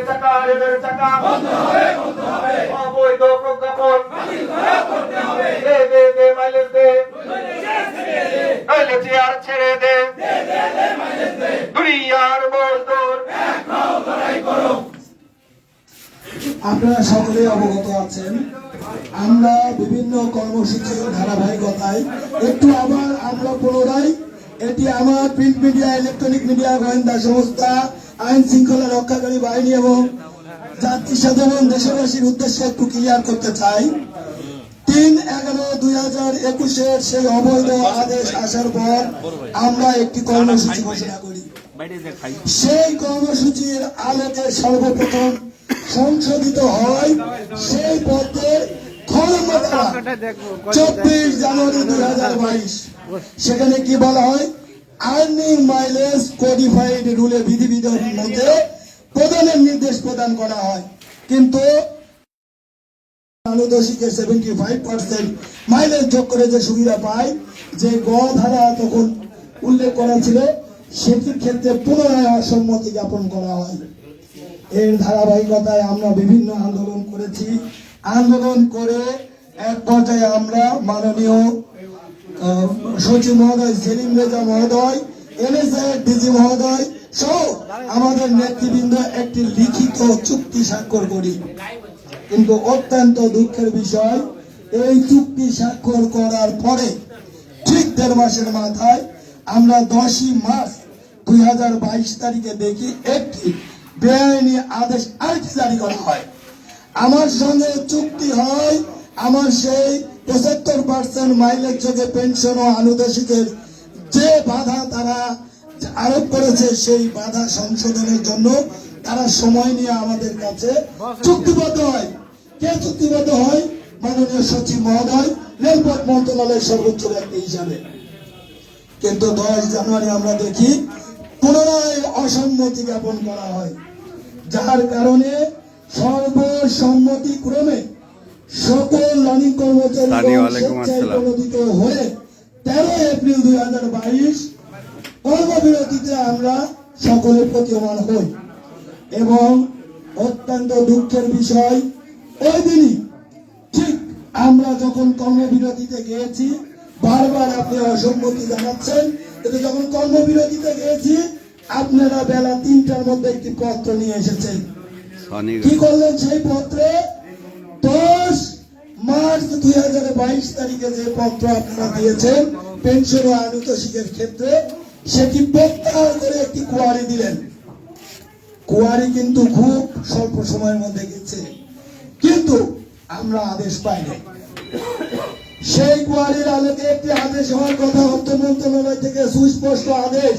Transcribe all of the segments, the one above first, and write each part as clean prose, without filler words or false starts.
চাকা রেলের চাকা অবৈধ প্রজ্ঞাপন দে মাইলেজ দে নইলে চেয়ার ছেড়ে দে দুনিয়ার মজদুর আপনারা সকলে অবগত আছেন আমরা বিভিন্ন কর্মসূচির ধারাবাহিকতায় একটু আবার আমরা পুনরায় এটি আমার প্রিন্ট মিডিয়া ইলেকট্রনিক মিডিয়া গোয়েন্দা সংস্থা আইন শৃঙ্খলা রক্ষাকারী বাহিনী এবং যাত্রী সাধারণ দেশবাসীর উদ্দেশ্যে একটু ক্লিয়ার করতে চাই ৩/১১/২০২১ সেই অবৈধ আদেশ আসার পর আমরা একটি কর্মসূচি ঘোষণা করি। সেই কর্মসূচির আলোকে সর্বপ্রথম সংশোধিত হয় সেই পত্রের ২৪ জানুয়ারি ২০২২। সেখানে কি বলা হয়, আর্নিং মাইলেজ কোডিফাইড রুলে বিধিবিধানের মধ্যে প্রদানের নির্দেশ প্রদান করা হয়, কিন্তু আনুদোষীকে 75% মাইলেজ যোগ করে যে সুবিধা পায়, যে গ ধারা তখন উল্লেখ করা ছিল, সেটির ক্ষেত্রে পুনরায় অসম্মতি জ্ঞাপন করা হয়। এর ধারাবাহিকতায় আমরা বিভিন্ন আন্দোলন করেছি। আন্দোলন করে এক পর্যায়ে আমরা মাননীয় সচিব মহোদয় সেলিম রেজা মহোদয়, এনএসআই ডিজি মহোদয় সহ আমাদের নেতৃবৃন্দ একটি লিখিত চুক্তি স্বাক্ষর করি। কিন্তু অত্যন্ত দুঃখের বিষয়, এই চুক্তি স্বাক্ষর করার পরে ঠিক ১.৫ মাসের মাথায় আমরা 10ই মার্চ ২০২২ তারিখে দেখি একটি বেআইনি আদেশ আরেকটি জারি করা হয়। আমার সঙ্গে চুক্তি হয়, আমার সেই ৭৫% মাইলেজ যোগে পেনশন ও আনুদাসিকের যে বাধা তারা আরোপ করেছে, সেই বাধা সংশোধনের জন্য তারা সময় নিয়ে আমাদের কাছে চুক্তিবদ্ধ হয়। কে চুক্তিবদ্ধ হয়? মাননীয় সচিব মহোদয়, রেলপথ মন্ত্রণালয়ের সর্বোচ্চ ব্যক্তি হিসাবে। কিন্তু 10 জানুয়ারি আমরা দেখি পুনরায় অসম্মতি জ্ঞাপন করা হয়, যার কারণে সর্বসম্মতিক্রমে সকল রানিং কর্মচারী প্রণোদিত হয়ে 13 এপ্রিল ২০২২ কর্মবিরতিতে আমরা সকলে প্রতীয়মান হই। এবং অত্যন্ত দুঃখের বিষয়, ওই দিনই ঠিক আমরা যখন কর্মবিরতিতে গিয়েছি, বারবার আপনি অসম্মতি জানাচ্ছেন, কিন্তু যখন কর্মবিরতিতে গিয়েছি আপনারা বেলা ৩টার মধ্যে একটি পত্র নিয়ে এসেছেন। কি করলেন? সেই পত্রে 10 মার্চ ২০২২ তারিখে যে পত্র আপনারা দিয়েছেন পেনশন ও আনুতোষিকের ক্ষেত্রে, সেটি প্রত্যাহার করে একটি কোয়ারি দিলেন। কোয়ারি কিন্তু খুব স্বল্প সময়ের মধ্যে গেছে, কিন্তু আমরা আদেশ পাইনি। সেই কোয়ারির আলোকে একটি আদেশ হওয়ার কথা, অর্থ মন্ত্রণালয় থেকে সুস্পষ্ট আদেশ,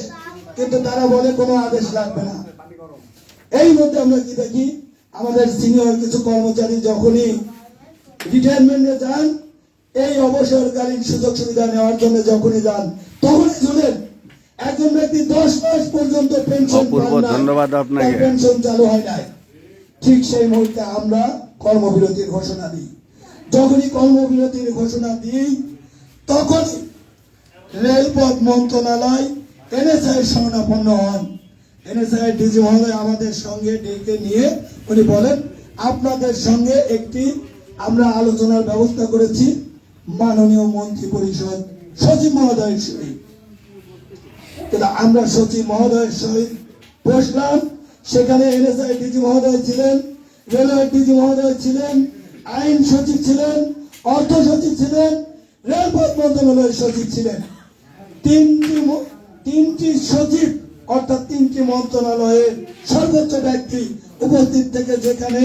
কিন্তু তারা বলে কোনো আদেশ লাগবে না। এই মধ্যে আমরা কি দেখি, আমাদের সিনিয়র কিছু কর্মচারী যখনই রিটায়ারমেন্টে যান, এই অবসরকালীন সুযোগ সুবিধা নেওয়ার জন্য যখনই যান, তখনই শুনেন একজন ব্যক্তি 10 মাস পর্যন্ত পেনশন পেনশন চালু হয় নাই। ঠিক সেই মুহূর্তে আমরা কর্মবিরতির ঘোষণা দিই। যখনই কর্মবিরতির ঘোষণা দিই, তখনই রেলপথ মন্ত্রণালয় এনএসআই শরণাপন্ন হন। এনএসআই ডিজি মহোদয় আমাদের সঙ্গে ডেকে নিয়ে উনি বলেন, আপনাদের সঙ্গে একটি আমরা আলোচনার ব্যবস্থা করেছি মাননীয় মন্ত্রী পরিষদ সচিব মহোদয়ের সহিত। কিন্তু আমরা সচিব মহোদয়ের সহিত বসলাম, সেখানে এনএসআই ডিজি মহোদয় ছিলেন, রেলওয়ে ডিজি মহোদয় ছিলেন, আইন সচিব ছিলেন, অর্থ সচিব ছিলেন, রেলপথ মন্ত্রণালয়ের সচিব ছিলেন। তিনটি সচিব অর্থাৎ 3টি মন্ত্রণালয়ের সর্বোচ্চ ব্যক্তি উপস্থিত থেকে, যেখানে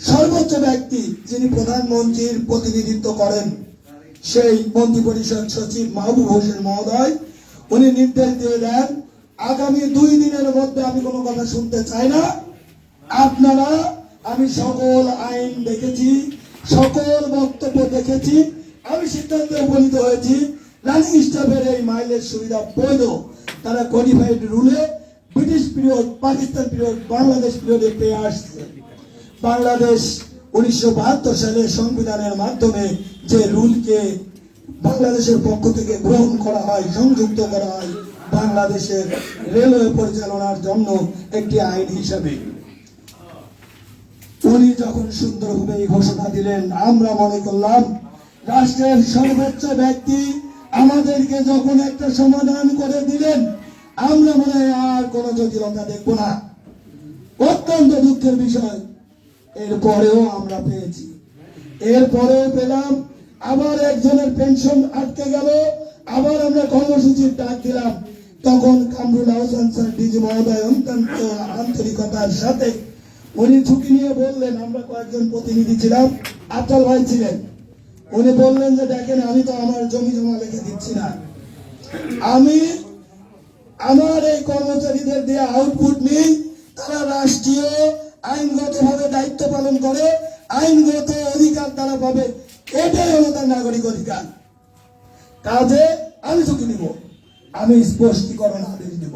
সর্বোচ্চ ব্যক্তি যিনি প্রধানমন্ত্রীর প্রতিনিধিত্ব করেন, সেই মন্ত্রী পরিষদ সচিব মাহবুব হোসেন মহোদয়, উনি নির্দেশ দিয়ে দেন, আগামী 2 দিনের মধ্যে আমি কোনো কথা শুনতে চাই না। আপনারা, আমি সকল আইন দেখেছি, সকল বক্তব্য দেখেছি, আমি সিদ্ধান্তে উপনীত হয়েছি রানিং স্টাফের এই মাইলেজ সুবিধা বৈধ। তারা কোডিফাইড রুলে British period, Pakistan period, Bangladesh পিরিয়ডে পেয়ে আসছে। বাংলাদেশ 1972 সালে সংবিধানের মাধ্যমে যে রুলকে বাংলাদেশের পক্ষ থেকে গ্রহণ করা হয়, সংযুক্ত করা হয় বাংলাদেশের রেলওয়ে পরিচালনার জন্য একটি আইন হিসাবে। উনি যখন সুন্দরভাবে এই ঘোষণা দিলেন, আমরা মনে করলাম রাষ্ট্রের সর্বোচ্চ ব্যক্তি আমাদেরকে যখন একটা সমাধান করে দিলেন, আমরা মনে হয় আর কোনো জটিলতা দেখব না। অত্যন্ত দুঃখের বিষয়, এরপরেও আমরা পেয়েছি, এরপরেও পেলাম। আবার একজনের পেনশন আটকে গেল, আবার আমরা কর্মসূচির ডাক দিলাম। তখন কামরুল আহসান স্যার ডিজি মহোদয় অত্যন্ত আন্তরিকতার সাথে উনি ঝুঁকি নিয়ে বললেন, আমরা কয়েকজন প্রতিনিধি ছিলাম, আফজাল ভাই ছিলেন, উনি বললেন যে দেখেন, আমি তো আমার জমি জমা লিখে দিচ্ছি না, আমি আমার এই কর্মচারীদের দিয়ে আউটপুট নিই, তারা রাষ্ট্রীয় আইনগতভাবে দায়িত্ব পালন করে, আইনগত অধিকার তারা পাবে, এটাই হলো তার নাগরিক অধিকার। কাজে আমি ঝুঁকি নিব, আমি স্পষ্টীকরণ আদেশ দিব।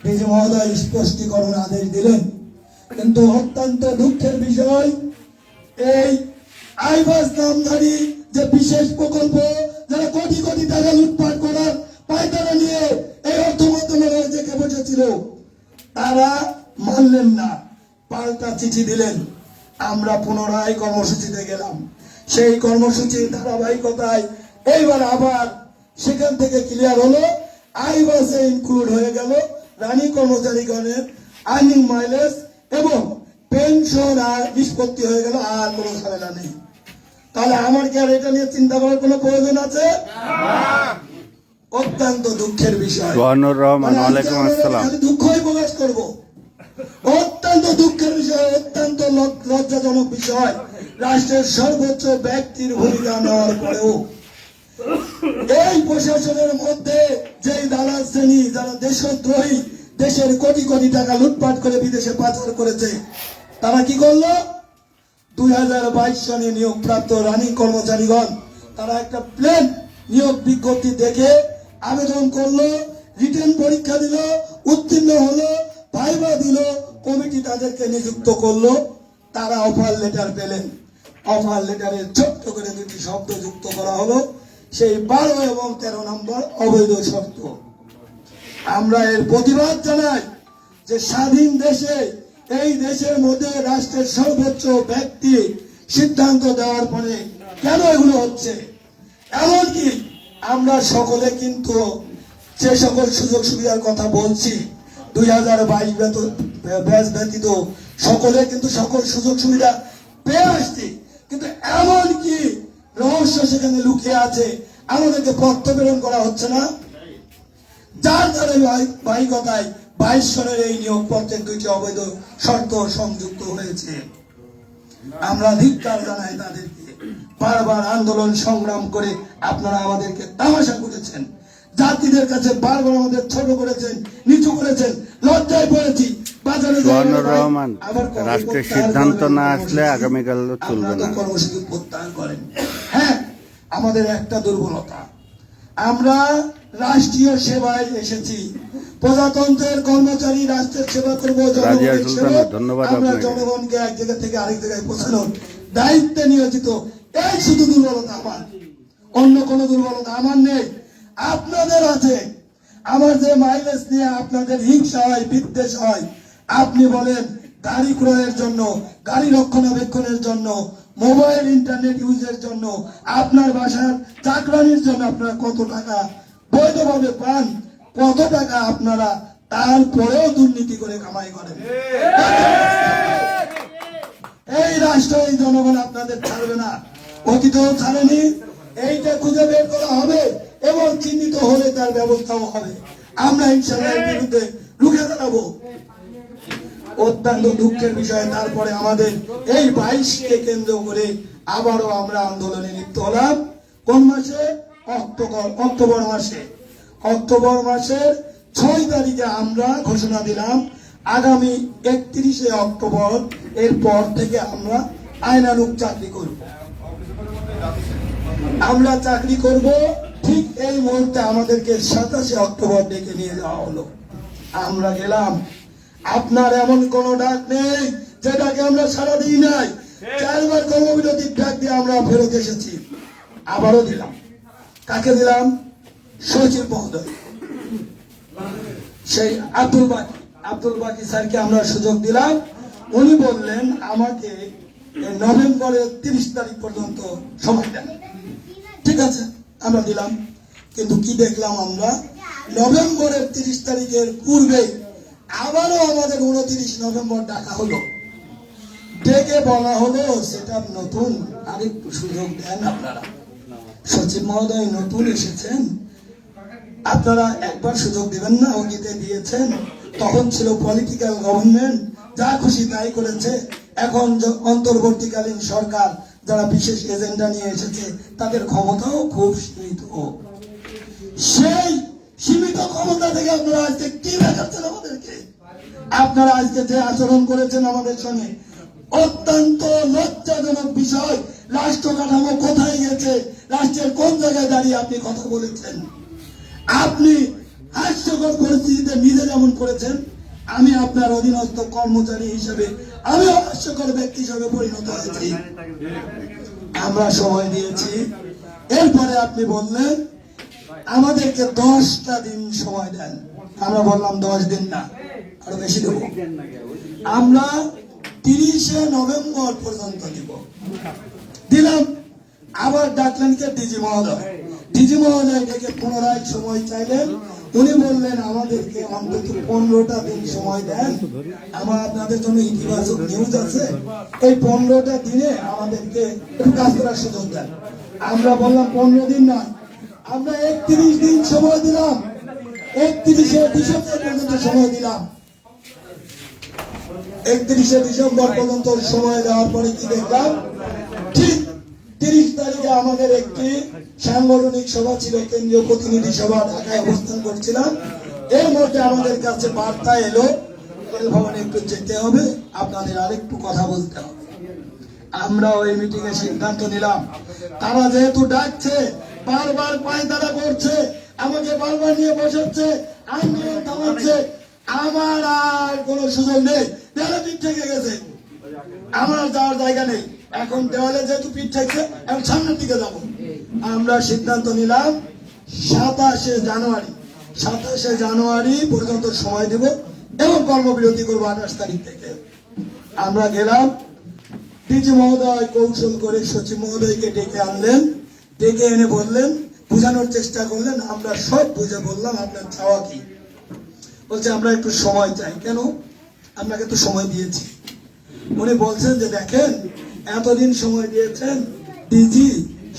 ডিজি মহোদয় স্পষ্টীকরণ আদেশ দিলেন, কিন্তু অত্যন্ত দুঃখের বিষয়, এই আইবাস নামধারী যে বিশেষ প্রকল্প, যারা কোটি কোটি টাকা লুটপাট করার পায়তারা নিয়ে এই অর্থ মন্ত্রণালয়ে যে বসেছিল, তারা মানলেন না, পাল্টা চিঠি দিলেন। আমরা পুনরায় কর্মসূচিতে গেলাম, সেই কর্মসূচির ধারাবাহিকতায় এইবার আবার সেখান থেকে ক্লিয়ার হলো, আইবাসে ইনক্লুড হয়ে গেল রানিং কর্মচারীগণের আর্নিং মাইলেজ এবং পেনশন, আর নিষ্পত্তি হয়ে গেল, আর কোনো ঝামেলা নেই। তাহলে আমার কি আর এটা নিয়ে চিন্তা করার কোনো প্রয়োজন আছে? অত্যন্ত দুঃখের বিষয়। সোহানুর রহমান, ওয়ালাইকুম আসসালাম। খালি দুঃখই প্রকাশ করব। অত্যন্ত দুঃখের বিষয়, অত্যন্ত লজ্জাজনক বিষয়, রাষ্ট্রের সর্বোচ্চ ব্যক্তির ভূমিকা নেওয়ার পরেও এই প্রশাসনের মধ্যে যে দালাল শ্রেণী, যারা দেশদ্রোহী, দেশের কোটি কোটি টাকা লুটপাট করে বিদেশে পাচার করেছে, তারা কি করলো? 2022 সনে নিয়োগপ্রাপ্ত রানিং কর্মচারীগণ তারা একটা প্লেন নিয়োগ বিজ্ঞপ্তি দেখে আবেদন করলো, রিটেন পরীক্ষা দিল, উত্তীর্ণ হলো, ভাইবা দিল, কমিটি তাদেরকে নিযুক্ত করলো, তারা অফার লেটার পেলেন। অফার লেটারে ছোট্ট করে দুটি শব্দ যুক্ত করা হলো, সেই 12 এবং 13 নম্বর অবৈধ শর্ত। আমরা এর প্রতিবাদ জানাই যে স্বাধীন দেশে, এই দেশের মধ্যে রাষ্ট্রের সর্বোচ্চ ব্যক্তি সিদ্ধান্ত দেওয়ার পরে কেন এগুলো হচ্ছে? এমনকি আমরা সকলে কিন্তু যে সকল সুযোগ সুবিধার কথা বলছি, 2022 ব্যাচ ব্যতীত সকলে কিন্তু সকল সুযোগ সুবিধা পেয়ে আসছি, কিন্তু এমনকি রহস্য সেখানে লুকিয়ে আছে, আমাদেরকে পত্র প্রেরণ করা হচ্ছে না, যার ধারাবাহিকতায় 22 সনের এই নিয়োগপত্রের 2টি অবৈধ শর্ত সংযুক্ত হয়েছে। আমরা ধিক্কার জানাই তাদেরকে। বারবার আন্দোলন সংগ্রাম করে আপনারা আমাদেরকে তামাশা করেছেন, জাতিদের কাছে বারবার আমাদের ছোট করেছেন, নিচু করেছেন, লজ্জায় পড়েছি। সোহানুর রহমান, রাষ্ট্রের সিদ্ধান্ত না আসলে আগামীকাল চলবে না। কর্মসূচি প্রত্যাহার করেন। হ্যাঁ, আমাদের একটা দুর্বলতা, আমরা রাষ্ট্রীয় সেবায় এসেছি, প্রজাতন্ত্রের কর্মচারী, রাষ্ট্রের সেবা করবো, আমরা জনগণকে এক জায়গা থেকে আরেক জায়গায় পৌঁছানোর দায়িত্বে নিয়োজিত। এই শুধু দুর্বলতা আমার, অন্য কোনো দুর্বলতা আমার নেই, আপনাদের আছে। আমার যে মাইলেজ নিয়ে আপনাদের হিংসা হয়, বিদ্বেষ হয়, আপনি বলেন গাড়ি ক্রয়ের জন্য, গাড়ি রক্ষণাবেক্ষণের জন্য, মোবাইল ইন্টারনেট ইউজের জন্য, আপনার বাসার চাকরানির জন্য আপনারা কত টাকা বৈধভাবে পান, কত টাকা আপনারা তারপরেও দুর্নীতি করে কামাই করেন। এই রাষ্ট্র, এই জনগণ আপনাদের ছাড়বে না, অতীতেও ছাড়েনি। এইটা খুঁজে বের করা হবে এবং চিহ্নিত হলে তার ব্যবস্থাও হবে। আমরা ইনশাআল্লাহ এর বিরুদ্ধে রুখে দাঁড়াবো। অত্যন্ত দুঃখের বিষয়, তারপরে আমাদের এই 22কে কেন্দ্র করে আবারও আমরা আন্দোলনে লিপ্ত হলাম। কোন মাসে? অক্টোবর মাসে। অক্টোবর মাসের 6 তারিখে আমরা ঘোষণা দিলাম আগামী 31শে অক্টোবর এর পর থেকে আমরা আইনানুগ চাকরি করব। আমরা চাকরি করব। ঠিক এই মুহূর্তে আমাদেরকে 27শে অক্টোবর ডেকে নিয়ে যাওয়া হলো। আমরা গেলাম। আপনার এমন কোন ডাক নেই যেটাকে আমরা সাড়া দিই নাই। 4বার কর্মবিরতির ডাক দিয়ে আমরা ফেরত এসেছি, আবারও দিলাম। কাকে দিলাম? সচিব মহোদয়, সেই আব্দুল বাকি স্যারকে আমরা সুযোগ দিলাম উনি বললেন আমাকে এই নভেম্বরের 30 তারিখ পর্যন্ত সময় দেন। ঠিক আছে, আমরা দিলাম। কিন্তু কি দেখলাম আমরা, নভেম্বরের 30 তারিখের পূর্বে আবারও আমাদের 29 নভেম্বর ডাকা হলো। ডেকে বলা হলো সেটা নতুন, আরেকটু সুযোগ দেন আপনারা। সচিব মহোদয় নতুন এসেছেন, আপনারা একবার সুযোগ দিবেন না? অতীতে দিয়েছেন, তখন ছিল পলিটিক্যাল গভর্নমেন্ট, যা খুশি তাই করেছে। এখন অন্তর্বর্তীকালীন সরকার যারা বিশেষ এজেন্ডা নিয়ে এসেছে তাদের ক্ষমতাও খুব সীমিত। সেই সীমিত ক্ষমতা থেকে আপনারা আজকে কি দেখাচ্ছেন আমাদেরকে? আপনারা আজকে যে আচরণ করেছেন আমাদের সঙ্গে অত্যন্ত লজ্জাজনক বিষয়। রাষ্ট্র কাঠামো কোথায় গেছে, রাষ্ট্রের কোন জায়গায় দাঁড়িয়ে আপনি কথা বলেছেন? আপনি হাস্যকর পরিস্থিতিতে নিজে যেমন করেছেন, আমি আপনার অধীনস্থ কর্মচারী হিসেবে আমিও হাস্যকর ব্যক্তি হিসেবে পরিণত হয়েছি। আমরা সময় দিয়েছি, এরপরে আপনি বললেন আমাদেরকে 10টা দিন সময় দেন। আমরা বললাম 10 দিন না, আরো বেশি দেব। আমরা 30শে নভেম্বর পর্যন্ত দিব। দিলাম। আবার ডাকলেন কে? ডিজি মহোদয়। ডিজি মহোদয় ডেকে পুনরায় সময় চাইলেন। উনি বললেন আমাদেরকে অন্তত 15টা দিন সময় দেন, আমার আপনাদের জন্য ইতিবাচক নিউজ আছে। এই 15টা দিনে আমাদেরকে একটু কাজ করার সুযোগ দেন। আমরা বললাম 15 দিন না, আমরা 31 দিন সময় দিলাম। 31শে ডিসেম্বর পর্যন্ত সময় দিলাম। 31শে ডিসেম্বর পর্যন্ত সময় দেওয়ার পরে কি দেখলাম, ঠিক 30 তারিখে আমাদের একটি সাংগঠনিক সভা ছিল, কেন্দ্রীয় প্রতিনিধি সভা, ঢাকায় অবস্থান করছিলাম। এর মধ্যে আমাদের কাছে বার্তা এলো রেল ভবনে একটু যেতে হবে, আপনাদের আরেকটু কথা বলতে হবে। আমরা ওই মিটিং এ সিদ্ধান্ত নিলাম, তারা যেহেতু ডাকছে, বারবার পায়তারা করছে, আমাকে বারবার নিয়ে বসাচ্ছে, আন্দোলন থামাচ্ছে, আমার আর কোনো সুযোগ নেই। দেয়ালে পিঠ থেকে গেছে, আমার আর যাওয়ার জায়গা নেই। এখন দেওয়ালে যেহেতু পিঠ থেকে, এখন সামনের দিকে যাব। আমরা সিদ্ধান্ত নিলাম 27শে জানুয়ারি পর্যন্ত সময় দেব এবং কর্মবিরতি করবো 28 তারিখ থেকে। আমরা গেলাম, ডিজি মহোদয় কৌশল করে সচিব মহোদয়কে ডেকে আনলেন। ডেকে এনে বললেন, বোঝানোর চেষ্টা করলেন। আমরা সব বুঝে বললাম আপনার চাওয়া কি? বলছে আমরা একটু সময় চাই। কেন? আপনাকে তো সময় দিয়েছি। উনি বলছেন যে দেখেন, এতদিন সময় দিয়েছেন ডিজি,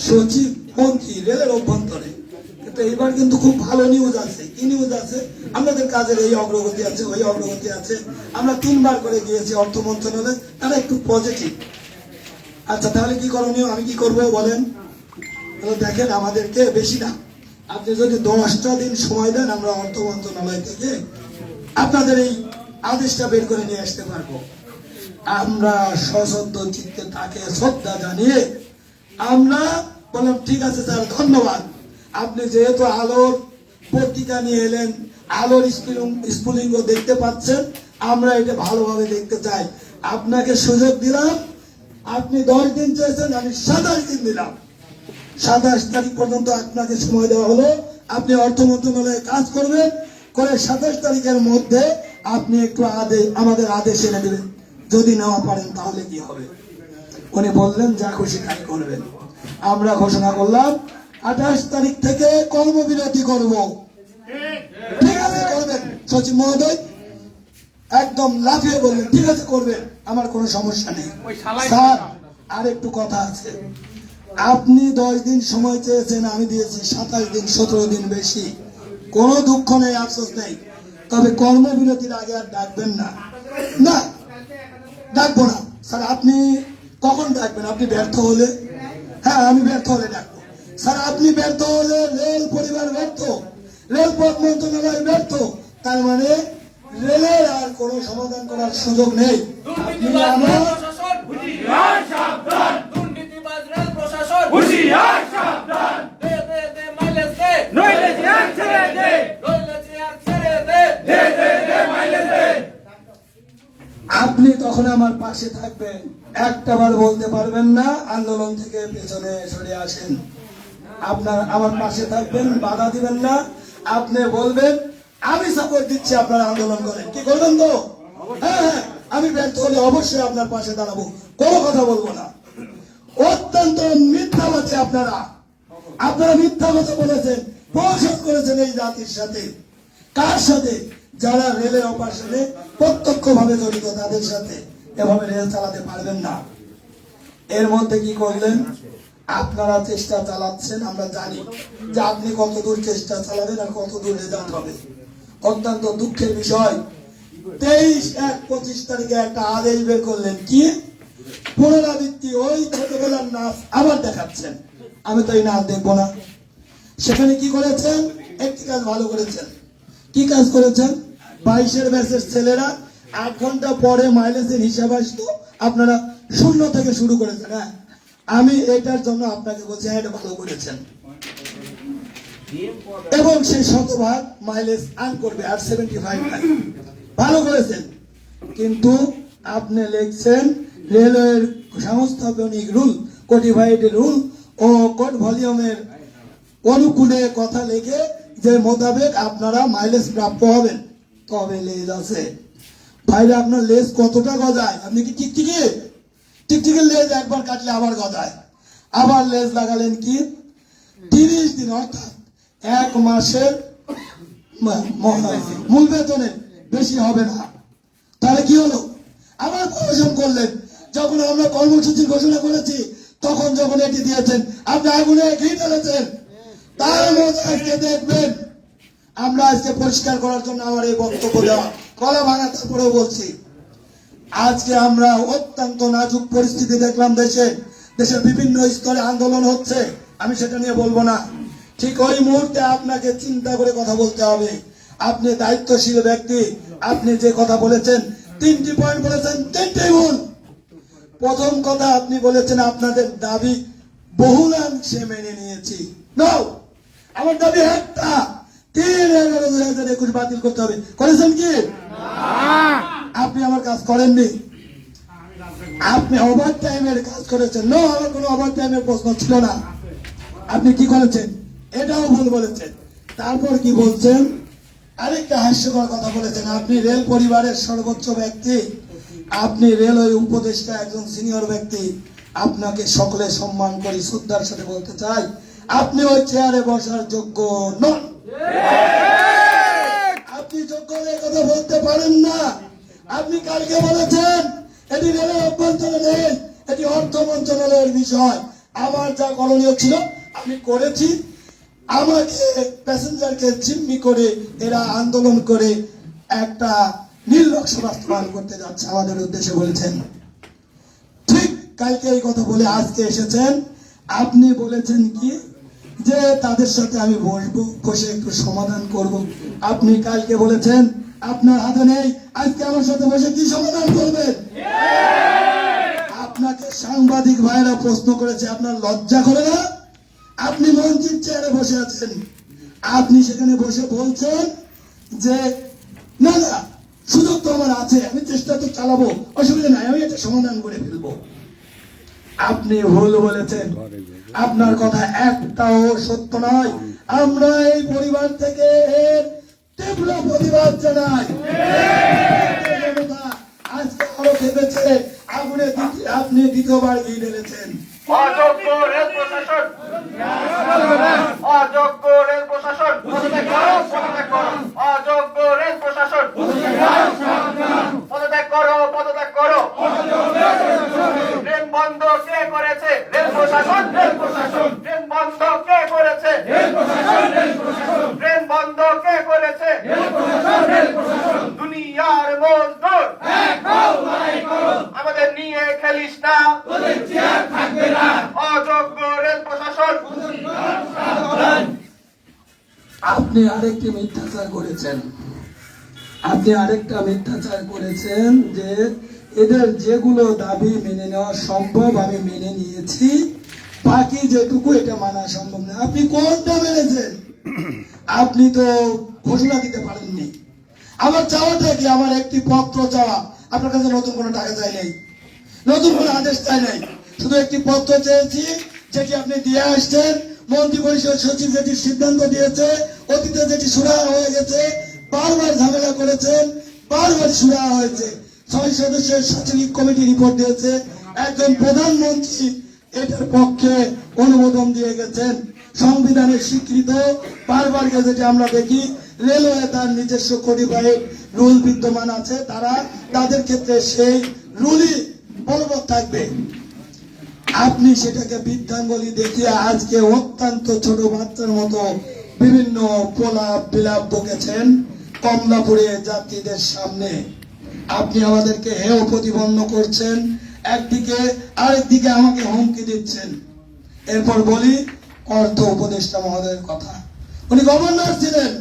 সচিব, মন্ত্রী, রেলের অভ্যন্তরে, কিন্তু এইবার কিন্তু খুব ভালো নিউজ আছে। কি নিউজ আছে? আমাদের কাজের এই অগ্রগতি আছে, ওই অগ্রগতি আছে। আমরা 3বার করে গিয়েছি অর্থ মন্ত্রণালয়ে, তারা একটু পজিটিভ। আচ্ছা, তাহলে কি করণীয়? আমি কি করবো বলেন? দেখেন, আমাদেরকে বেশি না, আপনি যদি 10টা দিন সময় দেন, আমরা অর্থ মন্ত্রণালয় থেকে আপনাদের এই আদেশটা বের করে নিয়ে আসতে পারবো। আমরা সশ্রদ্ধ চিত্তে তাকে শ্রদ্ধা জানিয়ে আমরা বললাম ঠিক আছে স্যার, ধন্যবাদ। আপনি যেহেতু আলোর পত্রিকা নিয়ে এলেন, আলোর স্ফুলিঙ্গ দেখতে পাচ্ছেন, আমরা এটা ভালোভাবে দেখতে চাই। আপনাকে সুযোগ দিলাম, আপনি 10 দিন চেয়েছেন, আমি 27 দিন দিলাম। 27 তারিখ পর্যন্ত আপনাকে সময় দেওয়া হলো। আপনি অর্থ মন্ত্রণালয়ে কাজ করবেন, করে 27 তারিখের মধ্যে আপনি একটু আমাদের আদেশ এনে দেবেন। যদি নেওয়া পারেন তাহলে কি হবে? উনি বললেন যা খুশি তাই করবেন। আমরা ঘোষণা করলাম 28 তারিখ থেকে কর্মবিরতি করব। ঠিক আছে, করবেন। সচিব মহোদয় একদম লাফিয়ে বললেন ঠিক আছে করবেন, আমার কোনো সমস্যা নেই। স্যার, আর একটু কথা আছে। আপনি 10 দিন সময় চেয়েছেন, আমি দিয়েছি 27 দিন, 17 দিন বেশি। কোনো দুঃখ নেই, আফসোস নেই। তবে কর্মবিরতির আগে আর ডাকবেন না। না, ডাকবো না। স্যার, আপনি কখন ডাকবেন? আপনি ব্যর্থ হলে? হ্যাঁ, আমি ব্যর্থ হলে ডাকবো। স্যার, আপনি ব্যর্থ হলে রেল পরিবার ব্যর্থ, রেলপথ মন্ত্রণালয় ব্যর্থ, তার মানে রেলের আর কোনো সমাধান করার সুযোগ নেই। আপনি আমার আপনি তখন আমার পাশে থাকবেন, একটাবার বলতে পারবেন না আন্দোলন থেকে পেছনে সরে আসেন। আপনার আমার পাশে থাকবেন, বাধা দিবেন না। আপনি বলবেন আমি সাপোর্ট দিচ্ছি, আপনারা আন্দোলন করেন। কি করবেন তো? হ্যাঁ হ্যাঁ, আমি ব্যর্থ হলে অবশ্যই আপনার পাশে দাঁড়াবো, কোনো কথা বলবো না। অত্যন্ত মিথ্যাবাদী আপনারা, আপনারা মিথ্যা কথা বলেছেন, প্রহসন করেছেন এই জাতির সাথে। কার সাথে? যারা রেলের অপারেশনে প্রত্যক্ষ ভাবে জড়িত তাদের সাথে। এভাবে রেল চালাতে পারবেন না। এর মধ্যে কি করলেন? আপনারা চেষ্টা চালাচ্ছেন, আমরা জানি যে আপনি কতদূর চেষ্টা চালাবেন আর কতদূর রেজাল্ট হবে। অত্যন্ত দুঃখের বিষয়, 23/1/25 তারিখে একটা আদেশ বের করলেন, কি পুনরাবৃত্তি, ওই ছোটবেলার নাচ আবার দেখাচ্ছেন। আমি তো এই নাচ দেখবো না। সেখানে কি করেছেন? একটি কাজ ভালো করেছেন। কি কাজ করেছেন? 22-এর ব্যাচের ছেলেরা 8 ঘন্টা পরে মাইলেজের হিসাব আসতো, আপনারা 0 থেকে শুরু করেছেন। হ্যাঁ, আমি এটার জন্য আপনাকে বলছি, হ্যাঁ এটা ভালো করেছেন। এবং সেই 100% মাইলেজ আর্ন করবে, আর 75 নাই। ভালো করেছেন। কিন্তু আপনি লিখছেন রেলওয়ের সংস্থাপনিক রুল, কোডিফাইড রুল ও কোড ভলিউমের অনুকূলে কথা লিখে যে মোতাবেক আপনারা মাইলেজ প্রাপ্য হবেন। তবে লেজ আছে ভাইরা, আপনার লেজ কতটা গজায়? আপনি কি টিকটিকি? টিকটিকির লেজ একবার কাটলে আবার গজায়। আবার লেজ লাগালেন কি 30 দিন, অর্থাৎ 1 মাসের মূল বেতনের বেশি হবে না। তাহলে কি হলো? আবার প্রমোশন করলেন। যখন আমরা কর্মসূচি ঘোষণা করেছি তখন যখন এটি দিয়েছেন, আপনি আগুনে ঘি ঢেলেছেন। তার মধ্যে আজকে দেখবেন, আমরা আজকে পরিষ্কার করার জন্য আমার এই বক্তব্য দেওয়া, গলা ভাঙা তারপরেও বলছি, আজকে আমরা অত্যন্ত নাজুক পরিস্থিতি দেখলাম দেশের বিভিন্ন স্তরে আন্দোলন হচ্ছে। আমি সেটা নিয়ে বলবো না। ঠিক ওই মুহূর্তে আপনাকে চিন্তা করে কথা বলতে হবে। আপনি দায়িত্বশীল ব্যক্তি, আপনি যে কথা বলেছেন, 3টি পয়েন্ট বলেছেন, 3টেই ভুল। প্রথম কথা, আপনি বলেছেন আপনাদের দাবি বহুলাংশে মেনে নিয়েছি। নো, আমার দাবি একটা, 3/11/2021 বাতিল করতে হবে। করেছেন কি? আপনি আমার কাজ করেননি। আপনি ওভার টাইমের কাজ করেছেন। নো, আমার কোনো ওভার টাইমের প্রশ্ন ছিল না। আপনি কি করেছেন? এটাও ভুল বলেছেন। তারপর কি বলছেন? আরেকটা হাস্যকর কথা বলেছেন, আপনি রেল পরিবারের সর্বোচ্চ ব্যক্তি, আপনি রেলওয়ে উপদেষ্টা, একজন সিনিয়র ব্যক্তি, আপনাকে সকলে সম্মান করি, শ্রদ্ধার সাথে বলতে চাই, আপনি ওই চেয়ারে বসার যোগ্য নন। আপনি যোগ্য হয়ে কথা বলতে পারেন না। আপনি কালকে বলেছেন এটি রেলের অভ্যন্তরে নেই, এটি অর্থ মন্ত্রণালয়ের বিষয়। আমার যা করণীয় ছিল আমি করেছি। আমাকে প্যাসেঞ্জারকে জিম্মি করে এরা আন্দোলন করে একটা নীল নকশা বাস্তবায়ন করতে যাচ্ছে আমাদের উদ্দেশ্যে বলেছেন। ঠিক কালকে এই কথা বলে আজকে এসেছেন। আপনি বলেছেন কি যে তাদের সাথে আমি বসবো, বসে একটু সমাধান করব। আপনি কালকে বলেছেন আপনার হাতে নেই, আজকে আমার সাথে বসে কি সমাধান করবেন? আপনাকে সাংবাদিক ভাইরা প্রশ্ন করেছে, আপনার লজ্জা করে না? আপনি মন্ত্রীর চেয়ারে বসে আছেন, আপনি সেখানে বসে বলছেন যে না না, সুযোগ তো আমার আছে, আমি চেষ্টা তো চালাবো, অসুবিধা নাই, আমি এটা সমাধান করে ফেলবো। আপনি ভুল বলেছেন। আপনার কথা একটাও সত্য নয়। আমরা এই পরিবার থেকে এর তীব্র প্রতিবাদ জানাই। আজকে আরো ভেবেছে আগুনে আপনি দ্বিতীয়বার ঘি ঢেলেছেন। অযোগ্য রেল প্রশাসন, অযোগ্য রেল প্রশাসন, পদত্যাগ করো, অযোগ্য রেল প্রশাসন, পদত্যাগ করো, পদত্যাগ করো। ট্রেন বন্ধ কে করেছে? রেল প্রশাসন, রেল প্রশাসন। ট্রেন বন্ধ কে করেছে? রেল প্রশাসন, রেল প্রশাসন। ট্রেন বন্ধ কে করেছে? রেল প্রশাসন, রেল প্রশাসন। দুনিয়ার মজদুর আমাদের নিয়ে খেলিস না, তোদের চেয়ার থাকবে না। অযোগ্য রেল প্রশাসন। আপনি আরেকটি মিথ্যাচার করেছেন। আপনি আরেকটা মিথ্যাচার করেছেন যে এদের যেগুলো দাবি মেনে নেওয়া সম্ভব আমি মেনে নিয়েছি, বাকি যেটুকু এটা মানা সম্ভব না। আপনি কোনটা মেনেছেন? আপনি তো ঘোষণা দিতে পারেননি। আমার চাওয়াটা কি? আমার একটি পত্র চাওয়া। আপনার কাছে নতুন কোনো টাকা চাই নাই, নতুন কোনো আদেশ চাই নাই, শুধু একটি পত্র চেয়েছি যেটি আপনি দিয়ে আসছেন। মন্ত্রী পরিষদ সচিব যেটি সিদ্ধান্ত দিয়েছে, অতীতে যেটি সুরাহা হয়ে গেছে, বারবার ঝামেলা করেছেন, বারবার সুরাহা হয়েছে, 6 সদস্যের সচিব কমিটি রিপোর্ট দিয়েছে, একজন প্রধানমন্ত্রী এটার পক্ষে অনুমোদন দিয়ে গেছেন। সংবিধানের স্বীকৃত বারবার গেজেটে আমরা দেখি রেলওয়ে তার নিজস্ব কোডিফাইড রুল বিদ্যমান আছে, তাদের ক্ষেত্রে সেই রুলই বলবৎ থাকবে। আপনি সেটাকে বিদ্যাঙ্গলি দেখিয়ে আজকে অত্যন্ত ছোট বাচ্চার মতো বিভিন্ন প্রলাপ বিলাপ বকেছেন কমলাপুরে যাত্রীদের সামনে। আপনি আমাদেরকে হেয় প্রতিপন্ন করছেন একদিকে, আরেকদিকে আমাকে হুমকি দিচ্ছেন। এরপর বলি অর্থ উপদেষ্টা মহোদয়ের কথা। উনি গভর্নর ছিলেন,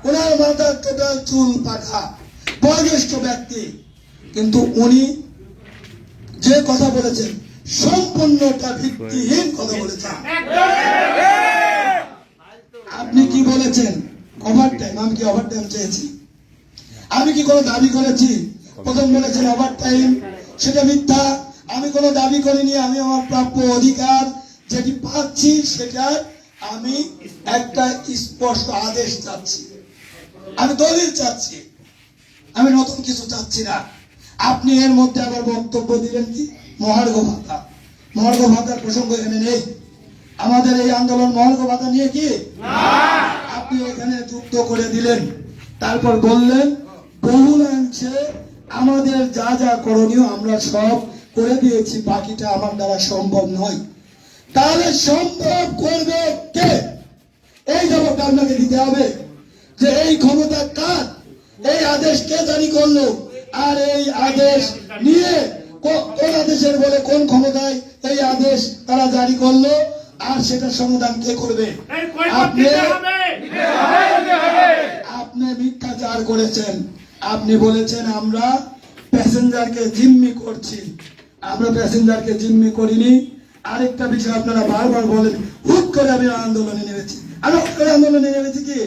ওনার মাথার টোটাল চুল পাখা, বয়োজ্যেষ্ঠ ব্যক্তি, কিন্তু উনি যে কথা বলেছেন সম্পূর্ণটা ভিত্তিহীন কথা বলেছেন। আপনি কি বলেছেন? ওভারটাইম। আমি কি ওভারটাইম চেয়েছি? আমি কি কোনো দাবি করেছি? প্রথম বলেছেন ওভারটাইম, সেটা মিথ্যা। আমি কোনো দাবি করিনি। আমি আমার প্রাপ্য অধিকার যেটি পাচ্ছি সেটা আমি একটা স্পষ্ট আদেশ চাচ্ছি, আমি দলিল চাচ্ছি, আমি নতুন কিছু চাচ্ছি না। আপনি এর মধ্যে আবার বক্তব্য দিলেন কি মহার্ঘ ভাতা। মহার্ঘ ভাতার প্রসঙ্গ এখানে নেই। আমাদের এই আন্দোলন মহার্ঘ ভাতা নিয়ে কি আপনি এখানে যুক্ত করে দিলেন। তারপর বললেন বহুলাংশে আমাদের যা যা করণীয় আমরা সব করে দিয়েছি, বাকিটা আমার দ্বারা সম্ভব নয়। তাহলে সম্ভব করবে কে? এই জবাবটা আপনাকে দিতে হবে যে এই ক্ষমতা কার, এই আদেশ কে জারি করলো, আর এই আদেশ নিয়ে কোন আদেশের বলে কোন ক্ষমতায় এই আদেশ তারা জারি করলো, আর সেটা সমাধান কে করবে? আপনি মিথ্যাচার করেছেন। আপনি বলেছেন আমরা প্যাসেঞ্জারকে জিম্মি করছি। আমরা প্যাসেঞ্জারকে জিম্মি করিনি। আরেকটা বিষয় আপনারা বারবার বলেন, হুট করে আমি আন্দোলনে নেমেছি। আমি হুট করে আন্দোলনে নেমেছি কি?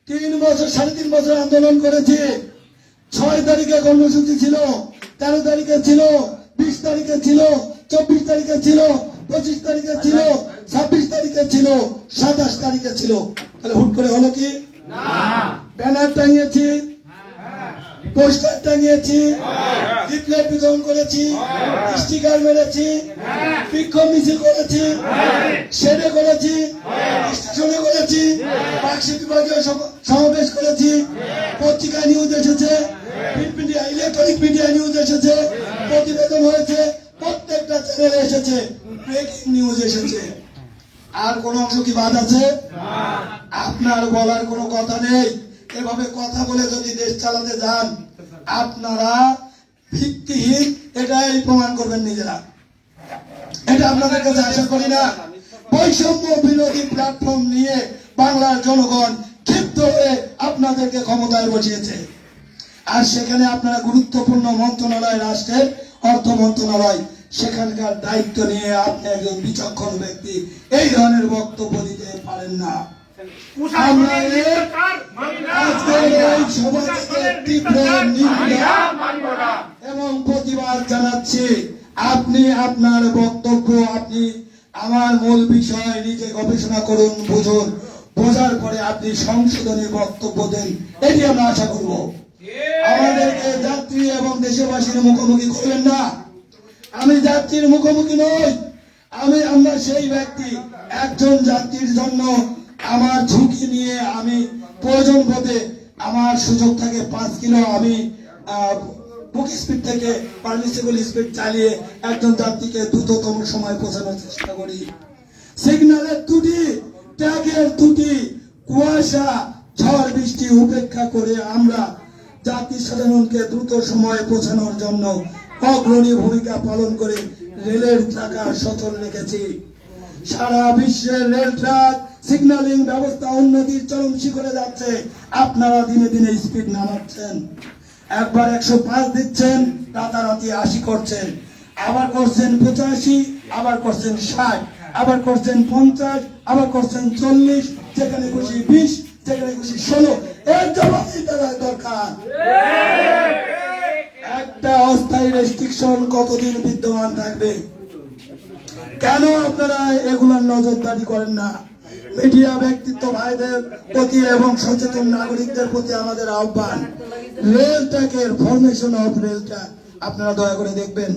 3 বছর 3.5 বছর আন্দোলন করেছি। 6 তারিখে কর্মসূচি ছিল, 13 তারিখে ছিল, 20 তারিখে ছিল, 24 তারিখে ছিল, 25 তারিখে ছিল, 26 তারিখে ছিল, 27 তারিখে ছিল। তাহলে হুট করে হলো কি? ব্যানার টাঙিয়েছি, পোস্টার টাঙিয়েছি, লিফলেট বিতরণ করেছি, স্টিকার মেরেছি, বিক্ষোভ মিছিল করেছি, শেডে করেছি, স্টেশনে করেছি, বাক্সি বিভাগীয় সমাবেশ করেছি, পত্রিকায় নিউজ এসেছে, print media, electronic media news এসেছে, প্রতিবেদন হয়েছে, প্রত্যেকটা চ্যানেলে এসেছে, ব্রেকিং নিউজ এসেছে। আর কোন অংশ কি বাদ আছে? আপনার বলার কোনো কথা নেই। এভাবে কথা বলে যদি দেশ চালাতে যান আপনারা ভিত্তিহীন, এটাই প্রমাণ করবেন নিজেরা। এটা আপনাদের কাছে আশা করি না। বৈষম্য বিরোধী প্ল্যাটফর্ম নিয়ে বাংলার জনগণ ক্ষিপ্ত হয়ে আপনাদেরকে ক্ষমতায় বসিয়েছে, আর সেখানে আপনারা গুরুত্বপূর্ণ মন্ত্রণালয়, রাষ্ট্রের অর্থ মন্ত্রণালয়, সেখানকার দায়িত্ব নিয়ে আপনি একজন বিচক্ষণ ব্যক্তি এই ধরনের বক্তব্য দিতে পারেন না। আমরা আজকের এই সভা থেকে তীব্র নিন্দা এবং প্রতিবাদ জানাচ্ছি। আপনি আপনার বক্তব্য, আপনি আমার মূল বিষয় নিজে গবেষণা করুন, বুঝুন, বোঝার পরে আপনি সংশোধনী বক্তব্য দেন, এটি আমরা আশা করব। আমাদেরকে যাত্রী এবং দেশবাসীর মুখোমুখি করবেন না। আমি যাত্রীর মুখোমুখি নই। আমরা সেই ব্যক্তি, একজন যাত্রীর জন্য আমার ঝুঁকি নিয়ে আমি প্রয়োজন বোধে আমার সুযোগ থাকে 5 কিলো আমি বুক স্পিড থেকে পারমিসিবল স্পিড চালিয়ে একজন যাত্রীকে দ্রুততম সময় পৌঁছানোর চেষ্টা করি। সিগন্যালের ত্রুটি, ট্যাগের ত্রুটি, কুয়াশা, ঝড় বৃষ্টি উপেক্ষা করে আমরা যাত্রী সাধারণকে দ্রুত সময়ে পৌঁছানোর জন্য অগ্রণী ভূমিকা পালন করে রেলের চাকা সচল রেখেছি। সারা বিশ্বের রেল ট্র্যাক সিগন্যালিং ব্যবস্থা উন্নতির চরম শিখরে যাচ্ছে। আপনারা দিনে দিনে স্পিড নামাচ্ছেন। একবার 105 দিচ্ছেন, রাতারাতি 80 করছেন, আবার করছেন 85, আবার করছেন 60, আবার করছেন 50, আবার করছেন 40, যেখানে খুশি 20, যেখানে খুশি 16। এর জবাবই দেওয়া দরকার। একটা অস্থায়ী রেস্ট্রিকশন কতদিন বিদ্যমান থাকবে? কেন আপনারা এগুলার নজরদারি করেন না? মিডিয়া ব্যক্তিত্ব ভাইদের প্রতি এবং সচেতন নাগরিকদের প্রতি আমাদের আহ্বান, রেল ট্র্যাকের ফরমেশন অফ রেল ট্র্যাক আপনারা দয়া করে দেখবেন।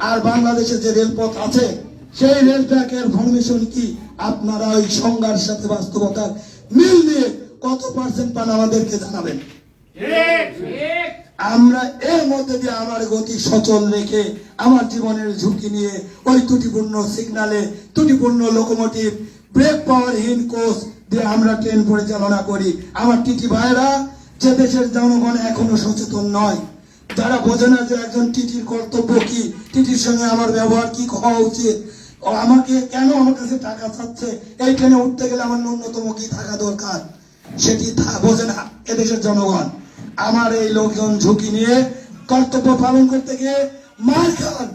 আর বাংলাদেশে যে রেলপথ আছে সেই রেল ট্র্যাকের ফরমেশন কি আপনারা ওই সংজ্ঞার সাথে বাস্তবতার মিল দিয়ে কত পার্সেন্ট পান আমাদেরকে জানাবেন। আমরা এর মধ্যে দিয়ে আমার গতি সচল রেখে আমার জীবনের ঝুঁকি নিয়ে ওই ত্রুটিপূর্ণ সিগনালে ত্রুটিপূর্ণ লোকোমোটিভ ব্রেক পাওয়ারহীন কোচ দিয়ে আমরা ট্রেন পরিচালনা করি। আমার টিটি ভাইরা যে দেশের জনগণ এখনো সচেতন নয়, যারা বোঝে না যে একজন টিটির কর্তব্য কি, টিটির সঙ্গে আমার ব্যবহার কি হওয়া উচিত, ও আমাকে কেন আমার কাছে টাকা চাচ্ছে, এই ট্রেনে উঠতে গেলে আমার ন্যূনতম কি থাকা দরকার, সেটি বোঝে না এদেশের জনগণ। আমার এই লোকজন ঝুঁকি নিয়ে কর্তব্য পালন করতে গিয়ে মার খান।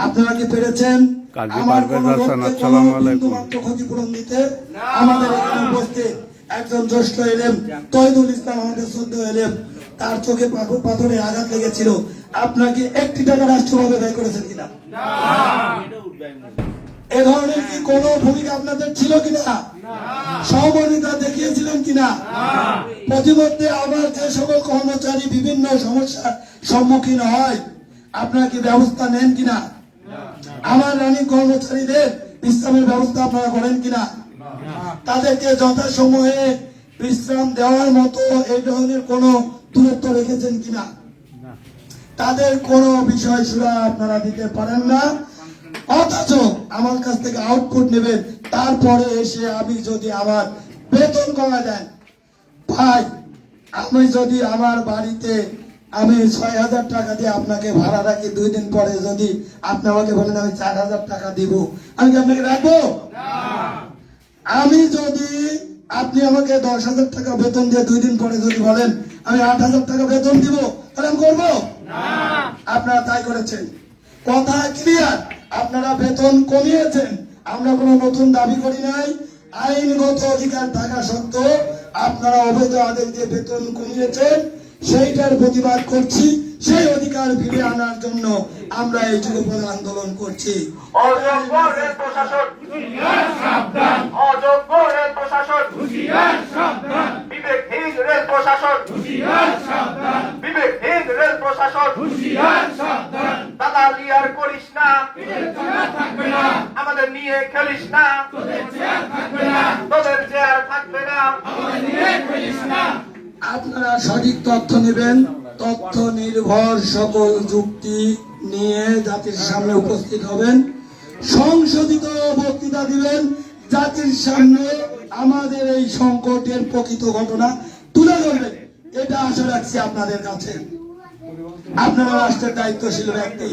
আপনারা কি পেরেছেন আমার কোন লোককে কোনো বিন্দুমাত্র ক্ষতিপূরণ দিতে? আমাদের এখানে উপস্থিত একজন জ্যেষ্ঠ এলেম তহিদুল ইসলাম, আমাদের শ্রদ্ধেয় এলেম, তার চোখে পাথরে আঘাত লেগেছিল। আপনাকে একটি টাকা রাষ্ট্রভাবে ব্যয় করেছেন কিনা? এ ধরনের কি কোন ভূমিকা আপনাদের ছিল কিনা? সহমর্মিতা দেখিয়েছিলেন কিনা? প্রতিমধ্যে আবার যে সকল কর্মচারী বিভিন্ন সমস্যার সম্মুখীন হয় আপনারা কি ব্যবস্থা নেন কিনা? আমার রানিং কর্মচারীদের বিশ্রামের ব্যবস্থা আপনারা করেন কিনা? তাদেরকে যথাসময়ে বিশ্রাম দেওয়ার মতো এই ধরনের কোন দূরত্ব রেখেছেন কিনা? তাদের কোন বিষয় সুরা আপনারা দিতে পারেন না, অথচ আমার কাছ থেকে আউটপুট নেবেন। তারপরে এসে আমি যদি আমার বেতন কমা দেন, ভাই আমি যদি আমার বাড়িতে আমি 6,000 টাকা দিয়ে আপনাকে ভাড়া রাখি, 2 দিন পরে যদি আপনি আমাকে বলেন আমি 4,000 টাকা দিব, আমি কি আপনাকে রাখবো? আমি যদি আপনি আমাকে 10,000 টাকা বেতন দিয়ে 2 দিন পরে যদি বলেন আমি 8,000 টাকা বেতন দিব, তাহলে আমি করবো? আপনারা তাই করেছেন। কথা ক্লিয়ার, আপনারা বেতন কমিয়েছেন, আমরা কোনো নতুন দাবি করি নাই। আইনগত অধিকার থাকা সত্ত্বেও আপনারা অবৈধ আদেশ দিয়ে বেতন কমিয়েছেন, সেইটার প্রতিবাদ করছি। সেই অধিকার ফিরে আনার জন্য আমরা এই যুগপৎ আন্দোলন করছি। অযোগ্য রেল প্রশাসন, অযোগ্য রেল প্রশাসন, বিবেকহীন রেল প্রশাসন, বিবেকহীন রেল প্রশাসন, দালালি আর করিস না, আমাদের নিয়ে খেলিস না, তোদের চেয়ার থাকবে না। আপনারা সঠিক তথ্য নেবেন, তথ্য নির্ভর সকল যুক্তি নিয়ে জাতির সামনে উপস্থিত হবেন, সংশোধিত বক্তৃতা দিবেন, জাতির সামনে আমাদের এই সংকটের প্রকৃত ঘটনা তুলে ধরবেন। এটা আশা রাখছি আপনাদের কাছে। আপনারা রাষ্ট্রের দায়িত্বশীল ব্যক্তি,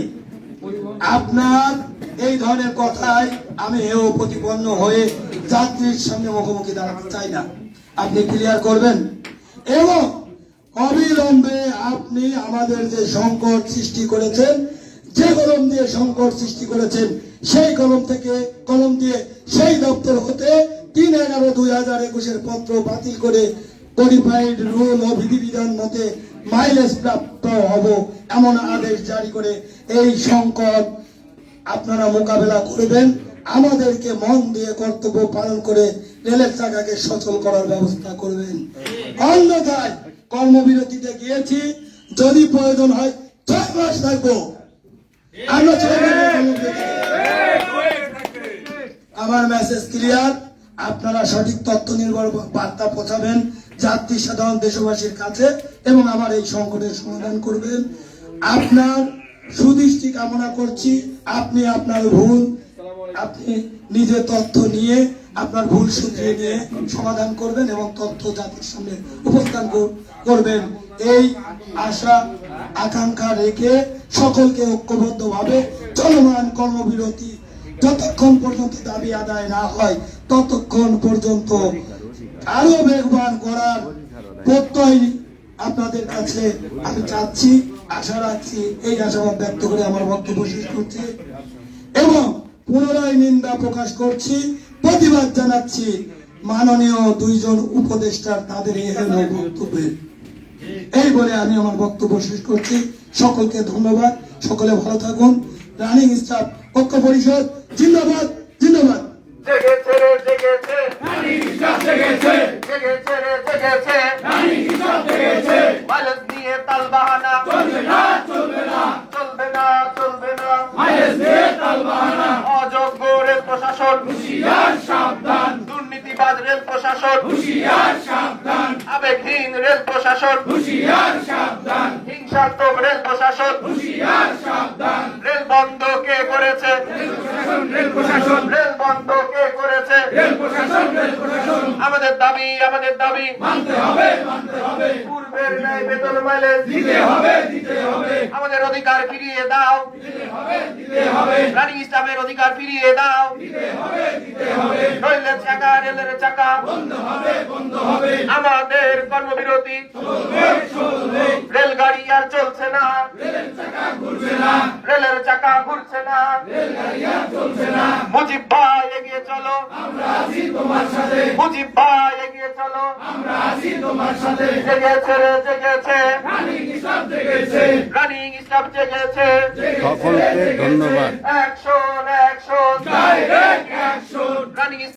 আপনার এই ধরনের কথায় আমি হেয় প্রতিপন্ন হয়ে জাতির সামনে মুখোমুখি দাঁড়াতে চাই না। আপনি ক্লিয়ার করবেন এবং অবিলম্বে আপনি আমাদের যে সংকট সৃষ্টি করেছেন, যে কলম দিয়ে সংকট সৃষ্টি করেছেন, সেই কলম দিয়ে সেই দপ্তর হতে 3/11/2021 পত্র বাতিল করে কোডিফাইড রুল ও বিধিবিধান মতে মাইলেজ প্রাপ্ত হব এমন আদেশ জারি করে এই সংকট আপনারা মোকাবেলা করবেন। আমাদেরকে মন দিয়ে কর্তব্য পালন করে রেলের চাকাকে সচল করার ব্যবস্থা করবেন। অন্যথায় কর্মবিরতিতে গিয়েছি, যদি প্রয়োজন হয় 6 মাস থাকবো, আমরা 6 মাস। আমার মেসেজ ক্লিয়ার, আপনারা সঠিক তথ্য নির্ভর বার্তা পৌঁছাবেন জাতি সাধারণ দেশবাসীর কাছে এবং আমার এই সংকটের সমাধান করবেন। আপনার সুদৃষ্টি কামনা করছি। আপনি আপনার ভুল, আপনি নিজে তথ্য নিয়ে আপনার ভুল শুধরিয়ে নিয়ে সমাধান করবেন এবং তথ্য জাতির সামনে উপস্থান করবেন। এই আশা আকাঙ্ক্ষা রেখে সকলকে ঐক্যবদ্ধভাবে চলমান কর্মবিরতি যতক্ষণ পর্যন্ত দাবি আদায় না হয় ততক্ষণ পর্যন্ত আরো বেগবান করার প্রত্যয় আপনাদের কাছে আমি চাচ্ছি, আশা রাখছি। এই আশাবাদ ব্যক্ত করে আমার বক্তব্য শেষ করছি এবং পুনরায় নিন্দা প্রকাশ করছি, প্রতিবাদ জানাচ্ছি মাননীয় 2 জন উপদেষ্টার তাদের এই বক্তব্যে। এই বলে আমি আমার বক্তব্য শেষ করছি। সকলকে ধন্যবাদ, সকলে ভালো থাকুন। রানিং স্টাফ ঐক্য পরিষদ জিন্দাবাদ, জিন্দাবাদ। জেগেছে রে জেগেছে। জেগেছে জেগেছে রে জেগেছে মাইলেজ নিয়ে তালবাহানা চলবে না অযোগ্য রেল প্রশাসন দুর্নীতিবাজ রেল প্রশাসন আবেগহীন রেল প্রশাসন হিংসাত্মক রেল প্রশাসন রেল বন্ধ কে করেছে রেল বন্ধ কে করেছে আমাদের দাবি পূর্বের ন্যায় বেতন মাইলেজ আমাদের অধিকার ফিরিয়ে দাও রানিং স্টাফের অধিকার ফিরিয়ে দাও রেলের চাকা আমাদের কর্মবিরতি রেলগাড়ি আর চলছে না রেলের চাকা ঘুরছে না মুজিব ভাই এগিয়ে চলো মুজিব ভাই এগিয়ে চলো জেগেছে রে জেগেছে রানিং স্টাফ জেগেছে সকলকে ধন্যবাদ। Action running